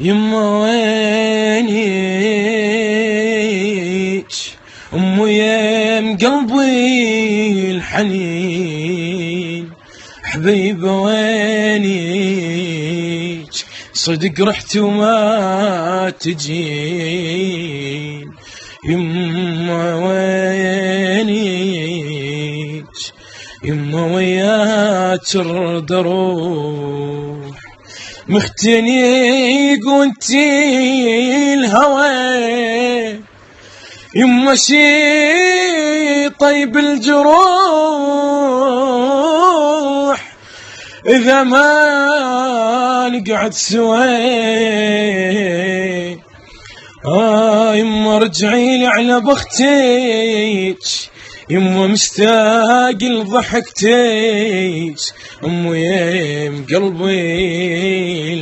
يما وينيك أمو يم قلبي الحنين، حبيبة وينيك صدق رحت وما تجين. يما وينيك يما وياك ترد اروح، مختنيق وانتي الهوى. يما شي طيب الجروح إذا ما نقعد سوا. يما رجعي لي على بختك، يما مشتاق لضحكتك، أمو يم قلبي